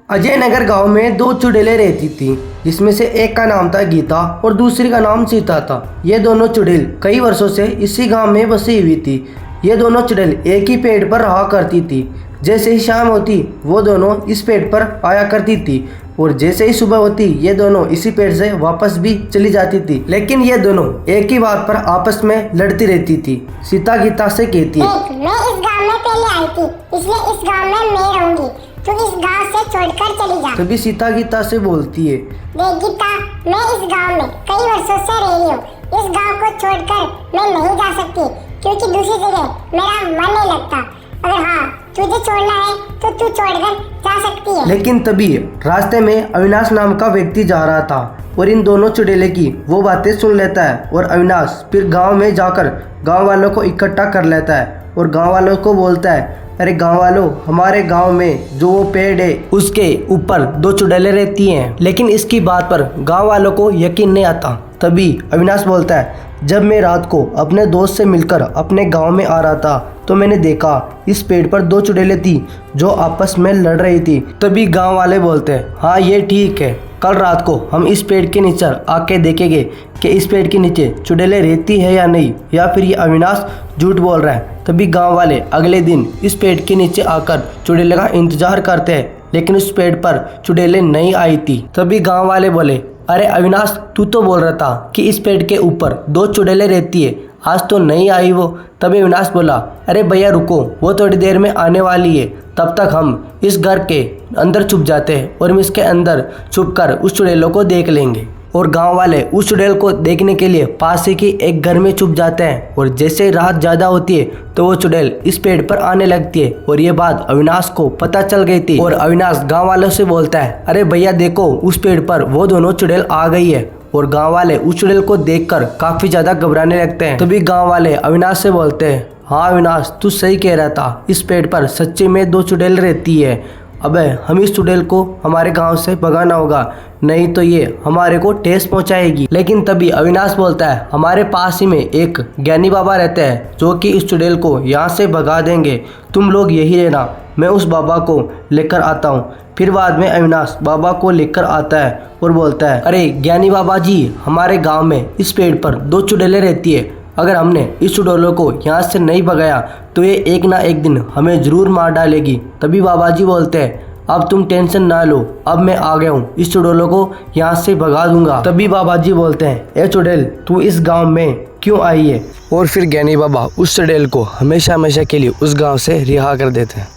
अजय नगर गांव में दो चुड़ैलें रहती थी, जिसमें से एक का नाम था गीता और दूसरी का नाम सीता था। ये दोनों चुड़ैल कई वर्षों से इसी गांव में बसी हुई थी। ये दोनों चुड़ैल एक ही पेड़ पर रहा करती थी। जैसे ही शाम होती वो दोनों इस पेड़ पर आया करती थी और जैसे ही सुबह होती ये दोनों इसी पेड़ से वापस भी चली जाती थी। लेकिन ये दोनों एक ही बात पर आपस में लड़ती रहती थी। सीता गीता से कहती है, मैं इस गांव में पहले आई थी, इसलिए इस गांव में मैं रहूंगी, तू इस गांव से छोड़कर चली जा। तभी सीता गीता से बोलती है, देख गीता, मैं इस गांव में कई वर्षों से रह रही हूँ, इस गांव को छोड़कर मैं नहीं जा सकती क्योंकि दूसरी जगह मेरा मन नहीं लगता। अगर हाँ तुझे छोड़ना है तो तू छोड़कर जा सकती है। लेकिन तभी रास्ते में अविनाश नाम का व्यक्ति जा रहा था और इन दोनों चुड़ैले की वो बातें सुन लेता है और अविनाश फिर गांव में जाकर गांव वालों को इकट्ठा कर लेता है और गांव वालों को बोलता है, अरे गांव वालों, हमारे गांव में जो वो पेड़ है उसके ऊपर दो चुड़ैलें रहती हैं। लेकिन इसकी बात पर गांव वालों को यकीन नहीं आता। तभी अविनाश बोलता है, जब मैं रात को अपने दोस्त से मिलकर अपने गांव में आ रहा था तो मैंने देखा इस पेड़ पर दो चुड़ैलें थी जो आपस में लड़ रही थी। तभी गांव वाले बोलते हैं, हाँ ये ठीक है, कल रात को हम इस पेड़ के नीचे आके देखेंगे कि इस पेड़ के नीचे चुड़ैलें रहती है या नहीं, या फिर ये अविनाश झूठ बोल रहा है। तभी गांव वाले अगले दिन इस पेड़ के नीचे आकर चुड़ैले का इंतजार करते हैं, लेकिन उस पेड़ पर चुड़ैलें नहीं आई थी। तभी गांव वाले बोले, अरे अविनाश, तू तो बोल रहा था कि इस पेड़ के ऊपर दो चुड़ैलें रहती है, आज तो नहीं आई वो। तभी अविनाश बोला, अरे भैया रुको, वो थोड़ी देर में आने वाली है, तब तक हम इस घर के अंदर छुप जाते हैं और हम इसके अंदर छुपकर उस चुड़ैलों को देख लेंगे। और गांव वाले उस चुड़ैल को देखने के लिए पास ही की एक घर में छुप जाते हैं और जैसे रात ज़्यादा होती है तो वो चुड़ैल इस पेड़ पर आने लगती है। और ये बात अविनाश को पता चल गई थी और अविनाश गांव वालों से बोलता है, अरे भैया देखो, उस पेड़ पर वो दोनों चुड़ैल आ गई है। और गांव वाले उस चुड़ैल को देखकर काफी ज्यादा घबराने लगते हैं। तभी गांव वाले अविनाश से बोलते हैं, हाँ अविनाश, तू सही कह रहा था, इस पेड़ पर सच्चे में दो चुड़ैल रहती है। अबे हम इस चुड़ैल को हमारे गांव से भगाना होगा, नहीं तो ये हमारे को ठेस पहुंचाएगी। लेकिन तभी अविनाश बोलता है, हमारे पास ही में एक ज्ञानी बाबा रहते हैं जो कि इस चुड़ैल को यहाँ से भगा देंगे, तुम लोग यही रहना, मैं उस बाबा को लेकर आता हूँ। फिर बाद में अविनाश बाबा को लेकर आता है और बोलता है, अरे ज्ञानी बाबा जी, हमारे गांव में इस पेड़ पर दो चुड़ैलें रहती है, अगर हमने इस चुड़ैलों को यहाँ से नहीं भगाया तो ये एक ना एक दिन हमें जरूर मार डालेगी। तभी बाबा जी बोलते हैं, अब तुम टेंशन ना लो, अब मैं आ गया हूँ, इस चुड़ैलों को यहाँ से भगा दूंगा। तभी बाबा जी बोलते हैं, ए चुड़ैल, तू इस गांव में क्यों आई है? और फिर ज्ञानी बाबा उस चुड़ैल को हमेशा हमेशा के लिए उस गांव से रिहा कर देते हैं।